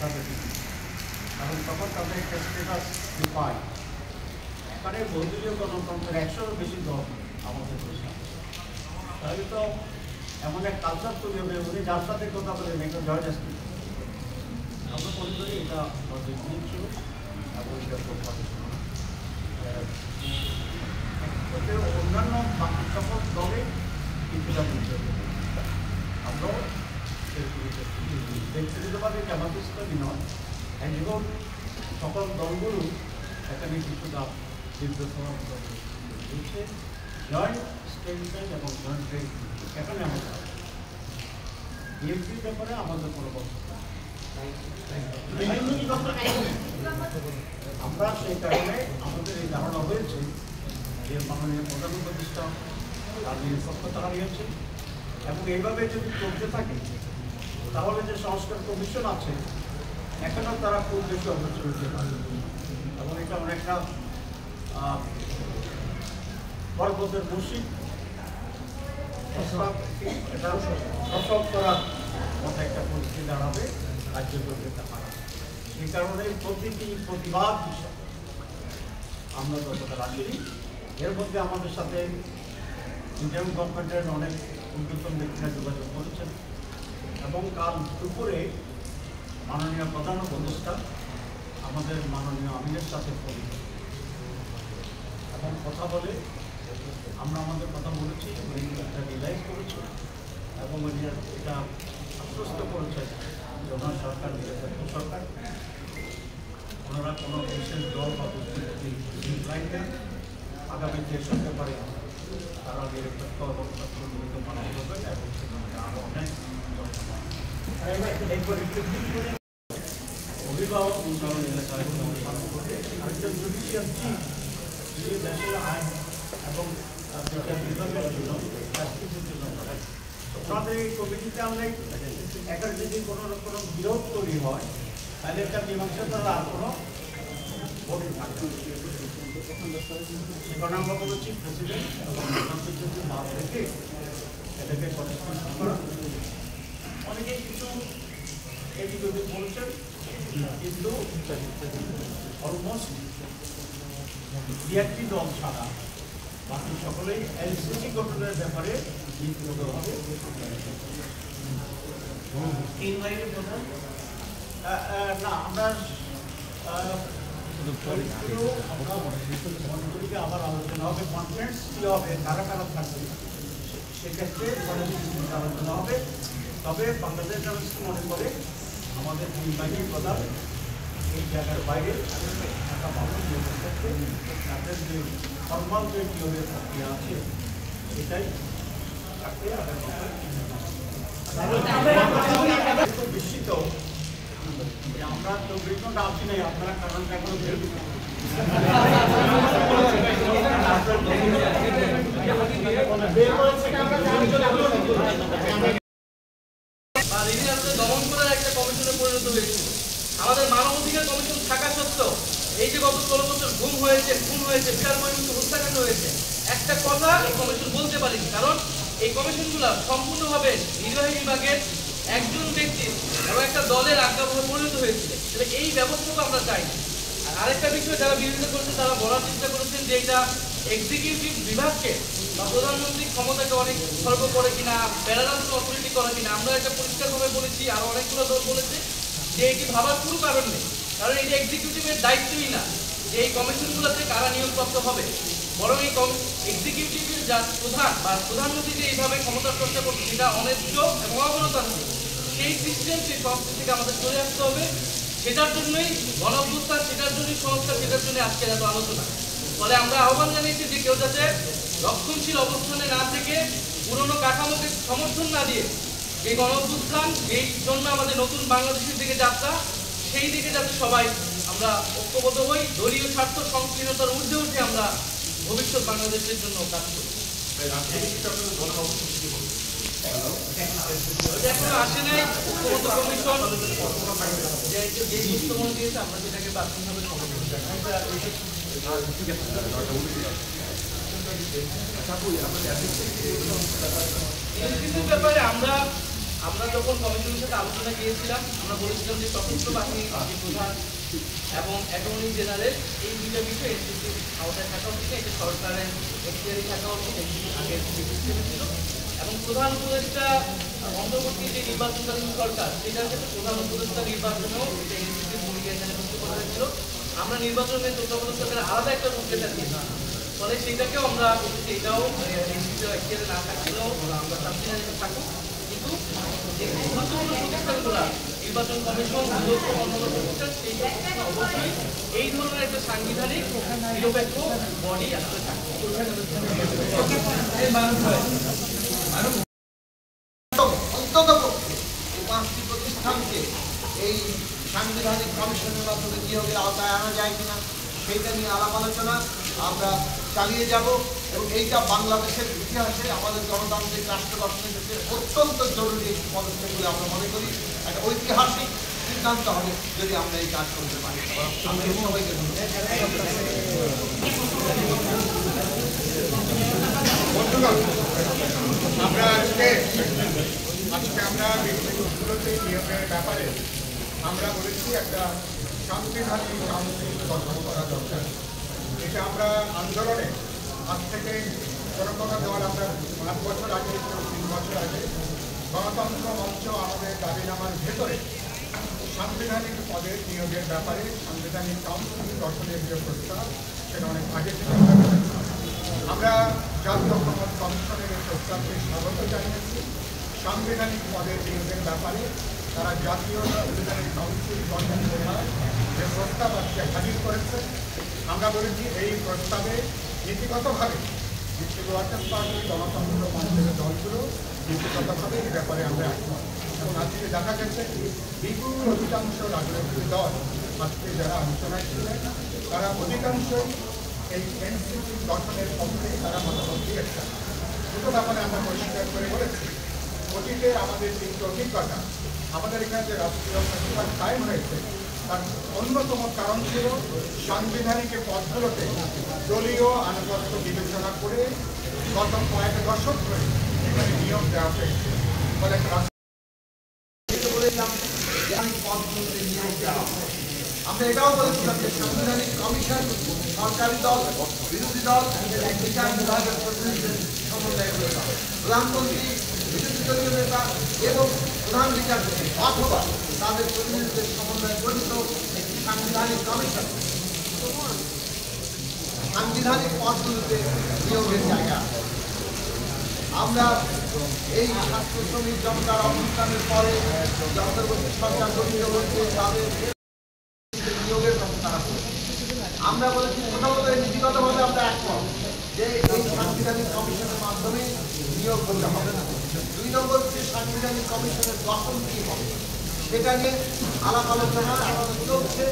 কারণ তখন তাদের একটা স্ট্যাটাস পায়। এখানে বহুদলীয় গণতন্ত্রের 100-এরও বেশি দল আমাদের দেশে। তাহলে তো এমন এক কালচার তৈরি হবে, উনি যার সাথে কথা বলেন একটা জয় জাস্তি। আমরা মনে করি এটা আমাদের ছিল এবং এটা অন্যান্য বাকি সকল দলে কিছুটা বুঝতে হবে। আমরাও ব্যক্তিগতভাবে জামাত ইসলামী নয়, এবং সকল দলগুলো এখানে কিছুটা দীর্ঘতম হচ্ছে জয়েন্ট স্টেটমেন্ট এবং জয়েন্ট ট্রেড। এখানে আমাদের বিএনপির ব্যাপারে আমাদের কোনো বক্তব্য, আমরা সেই কারণে আমাদের এই ধারণা হয়েছে যে মাননীয় প্রধান উপদেষ্টা তার নিরপেক্ষতা হারিয়েছে, এবং এইভাবে যদি চলতে থাকে তাহলে যে সংস্কার কমিশন আছে এখনও তারা খুব বেশি অগ্রসর হতে পারে, এবং এটা অনেকটা পর্বতের মসজিদ এটা প্রসব করার মতো একটা পরিস্থিতি দাঁড়াবে রাজ্য করতে পারা। সেই কারণে প্রতিটি প্রতিবাদ বিষয় আমরা যতটা রাখিনি। এর মধ্যে আমাদের সাথে ইন্ডিয়ান গভর্নমেন্টের অনেক ঊর্ধ্বতন ব্যক্তিরা যোগাযোগ করেছেন, এবং কাল দুপুরে মাননীয় প্রধান উপদেষ্টা আমাদের মাননীয় আমিরের সাথে ফোন এবং কথা বলে আমরা আমাদের কথা বলেছি, উনি এটা রিয়েলাইজ করেছি এবং উনি এটা আশ্বস্ত করেছেন যে ওনার সরকার নিরপেক্ষ সরকার, ওনারা কোনো বিশেষ দল বা গোষ্ঠীর আগামীতে এসব ব্যাপারে তারা নিরপেক্ষ এবং তথ্যগুলিকে মানা করবেন এবং সেখানে আরও অনেক অভিভাবক উন্নয়ন এলাকায় আরেকজন জুডিশিয়াল চিফ যিনি দেশের আইন এবং বিভাগের জন্য ওনাদের এই কমিটিতে আমরা একটা যদি কোনো বিরোধ তৈরি হয় তাহলে একটা মীমাংসা করার আর কোনো ভোট থাকবে। সেখানে আমরা বলেছি প্রেসিডেন্ট এবং প্রধানমন্ত্রী বাদ রেখে এটাকে সচেতন করা। অনেকেই কিছু এটি যদি বলছেন, কিন্তু অলমোস্ট 2-1টি দল ছাড়া বাকি সকলেই এলসিসি গঠনের ব্যাপারে না আমরা আবার আলোচনা হবে, কনফারেন্স কি হবে, কারা কারা থাকবে সেক্ষেত্রে আলোচনা হবে। তবে বাংলাদেশ জামাত মনে করে আমাদের নির্বাহী প্রধান এই জায়গার বাইরে থাকা মানুষ তাদের যে ফর্মাল যে নিয়মের প্রক্রিয়া আছে সেটাই থাকতে খুব বিস্মিত যে আমরা 24 ঘন্টা আসি নাই, আপনারা কারণটা এখনো বের দমন করার একটা কমিশনে পরিণত হয়েছিল। আমাদের মানবাধিকার কমিশন থাকা সত্ত্বেও এই যে গত 16 বছর গুম হয়েছে, খুন হয়েছে, বিশাল পরিমাণ হত্যাকাণ্ড হয়েছে, একটা কথা এই কমিশন বলতে পারেনি। কারণ এই কমিশনগুলো সম্পূর্ণভাবে নির্বাহী বিভাগের একজন ব্যক্তির এবং একটা দলের আজ্ঞাভাবে পরিণত হয়েছিল। তাহলে এই ব্যবস্থাকে আমরা চাই। আর আরেকটা বিষয় যারা বিরোধিতা করেছেন তারা বলার চেষ্টা করেছেন যে এটা এক্সিকিউটিভ বিভাগকে বা প্রধানমন্ত্রীর ক্ষমতাকে অনেক খর্ব করে কিনা, প্যারালাল অথরিটি করে কিনা। আমরা এটা পরিষ্কারভাবে বলেছি, আর অনেকগুলো দল বলেছে যে এটি ভাবার কোনো কারণ নেই। কারণ এটা এক্সিকিউটিভের দায়িত্বই না যে এই কমিশনগুলোতে কারা নিয়োগপ্রাপ্ত হবে, বরং এই এক্সিকিউটিভের যা প্রধান বা প্রধানমন্ত্রী যে এইভাবে ক্ষমতার চর্চা করছে সেটা অন্যায্য এবং অগণতান্ত্রিক। সেই সিস্টেম, সেই সংস্কৃতি থেকে আমাদের চলে আসতে হবে। সেটার জন্যই গণঅভ্যুত্থান, সেটার জন্যই সংস্কার, সেটার জন্য আজকের এত আলোচনা। ফলে আমরা আহ্বান জানিয়েছি যে কেউ যাতে রক্ষণশীল অবস্থানে না থেকে পুরনো কাঠামোকে সমর্থন না দিয়ে যে গণঅভ্যুত্থান, যেই জন্য আমাদের নতুন বাংলাদেশের দিকে যাত্রা, সেই দিকে যাতে সবাই আমরা ঐক্যবদ্ধ হই, দলীয় স্বার্থ সংকীর্ণতার ঊর্ধ্বে উঠে আমরা ভবিষ্যৎ বাংলাদেশের জন্য কাজ করি। এখনো আসে নাই ঐক্যবদ্ধ কমিশন, যে গুরুত্বপূর্ণ দিয়েছে আমরা সেটাকে প্রাথমিকভাবে ব্যাপারে আমরা আমরা যখন কমিশনের সাথে আলোচনা গিয়েছিলাম, আমরা বলেছিলাম যে সশস্ত্র বাহিনীর যে প্রধান এবং অ্যাটর্নি জেনারেল এই দুইটা বিষয় এনসিসির আওতায় থাকা উচিত, এটা সরকারের এখতিয়ারে থাকা উচিত, আগের সিস্টেমে ছিল। এবং প্রধান উপদেষ্টা অন্তর্বর্তী যে নির্বাচনকালীন সরকার, সেটার ক্ষেত্রে প্রধান উপদেষ্টা নির্বাচনেও এটা এনসিসির ভূমিকা এখানে বুঝতে করা হয়েছিল। আমরা নির্বাচনের তত্ত্বাবধায়ক সরকারের আলাদা একটা রূপরেখা দিয়েছি, ফলে সেটাকেও আমরা এটাও এনসিসির এখতিয়ারে না থাকলেও আমরা সাবসিডিয়ারিতে থাকুক, কিন্তু যে গুরুত্বপূর্ণ প্রতিষ্ঠানগুলো নির্বাচন কমিশন অন্যান্য প্রতিষ্ঠান, সেই প্রতিষ্ঠান অবশ্যই এই ধরনের একটা সাংবিধানিক নিরপেক্ষ বডি আসলে থাকবে। অন্ততপক্ষে এই 5টি প্রতিষ্ঠানকে এই সাংবিধানিক কমিশনের মাধ্যমে নিয়োগের আওতায় আনা যায় কিনা সেইটা নিয়ে আলাপ আলোচনা আমরা চালিয়ে যাব, এবং এইটা বাংলাদেশের ইতিহাসে আমাদের গণতান্ত্রিক রাষ্ট্র গঠনের ক্ষেত্রে অত্যন্ত জরুরি একটি পদক্ষেপ বলে আমরা মনে করি। একটা ঐতিহাসিক সিদ্ধান্ত হবে যদি আমরা এই কাজ করতে পারি। আমরা সবাইকে বন্ধুগণ, আমরা আজকে আমরা বিদ্যুৎগুলোতে নিয়োগের ব্যাপারে আমরা বলেছি একটা সাংবিধানিক কাউন্সিল গঠন করা দরকার। এটা আমরা আন্দোলনে আজ থেকে কোনো কোনো দল আমরা 5 বছর আগে 3 বছর আগে গণতন্ত্র মঞ্চ আমাদের দাবিনামার ভেতরে সাংবিধানিক পদের নিয়োগের ব্যাপারে সাংবিধানিক কাউন্সিল গঠনের যে প্রস্তাব, সেটা অনেক আগে থেকে আমরা জাতীয় ক্ষমতা কমিশনের এই প্রস্তাবকে স্বাগত জানিয়েছি। সাংবিধানিক পদের নিয়োগের ব্যাপারে তারা জাতীয় সাংবিধানিক কাউন্সিল গঠন করার যে প্রস্তাব আজকে হাজির করেছে, আমরা বলেছি এই প্রস্তাবে নীতিগতভাবে ওয়ার্কার্স পার্টি গণতন্ত্র মঞ্চের দলগুলো নীতিগতভাবে এই ব্যাপারে আমরা একমত। এবং আজকে দেখা গেছে বিপুল অধিকাংশ রাজনৈতিক দল আজকে যারা আলোচনায় ছিলেন তারা অধিকাংশই এই এনসিসি গঠনের পক্ষে তারা মতামত দিয়েছেন। দুটো ব্যাপারে আমরা পরিষ্কার করে বলেছি, অতীতের আমাদের যে অভিজ্ঞতা, আমাদের এখানে যে রাষ্ট্রীয় ফেস্টিভ্যাল কায়েম হয়েছে তার অন্যতম কারণ ছিল সাংবিধানিক পদগুলোতে দলীয় আনুগত্য বিবেচনা করে গত কয়েক দশক ধরে এখানে নিয়োগ দেওয়া হয়েছে। ফলে আমরা এটাও বলেছিলাম যে সাংবিধানিক কমিশন সরকারি দল, বিরোধী দল, বিচার বিভাগের প্রতিনিধিদের সমন্বয় করে, প্রধানমন্ত্রী, বিরোধী দলীয় নেতা এবং প্রধান বিচারপতি অথবা তাদের প্রতিনিধিদের সমন্বয় গঠিত একটি সাংবিধানিক কমিশন সাংবিধানিক পদগুলোতে নিয়োগের জায়গা। আমরা এই ছাত্র শ্রমিক জনতার অবস্থানের পরে অন্তর্বর্তী সরকার গঠিত হয়েছে, তাদের নিয়োগের ব্যবস্থা রাখবো। আমরা বলেছি প্রথমত নীতিগতভাবে আমরা একমত যে এই সাংবিধানিক কমিশনের মাধ্যমে নিয়োগ করতে হবে। 2 নম্বর হচ্ছে সাংবিধানিক কমিশনের গঠন কি হবে সেটা নিয়ে আলাপ আলোচনা এখন চলছে।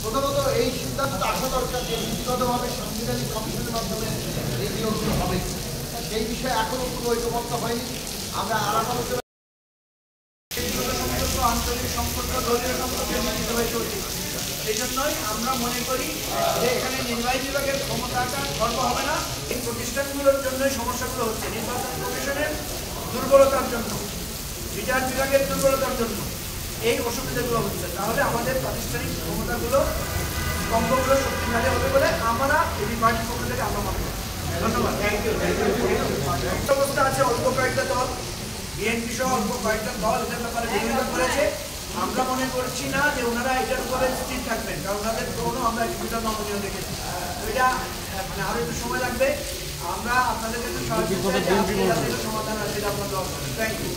প্রথমত এই সিদ্ধান্ত আসা দরকার যে নীতিগতভাবে সাংবিধানিক কমিশনের মাধ্যমে এই নিয়োগগুলো হবে, সেই বিষয়ে এখনো কোনো ঐক্যমত্য হয়নি। আমরা আলাপ আলোচনা আঞ্চলিক সম্পর্ক, দলীয় সম্পর্ক মিলিত হয়ে চলছে। এই জন্যই আমরা মনে করি যে এখানে নির্বাহী বিভাগের ক্ষমতাটা খর্ব হবে না। এই প্রতিষ্ঠানগুলোর জন্যই সমস্যাগুলো হচ্ছে, নির্বাচন কমিশনের দুর্বলতার জন্য, বিচার বিভাগের দুর্বলতার জন্য এই অসুবিধাগুলো হচ্ছে। তাহলে আমাদের প্রাতিষ্ঠানিক ক্ষমতাগুলো কমপক্ষে শক্তিশালী হবে বলে আমরা এই পার্টির পক্ষ থেকে আমরা মনে করি। ধন্যবাদ। অবস্থা আছে অল্প কয়েকটা দল, বিএনপি সহ অল্প কয়েকটা দল এটার ব্যাপারে বিরোধিতা করেছে। আমরা মনে করছি না যে ওনারা এটার উপরে স্থির থাকবেন, কারণ ওনাদের কোনো আমরা কিছুটা নমনীয় দেখেছি। তো এটা মানে আরো একটু সময় লাগবে। আমরা আপনাদের কাছে সাহায্য সমাধান আছে, এটা আপনার দল। Thank you.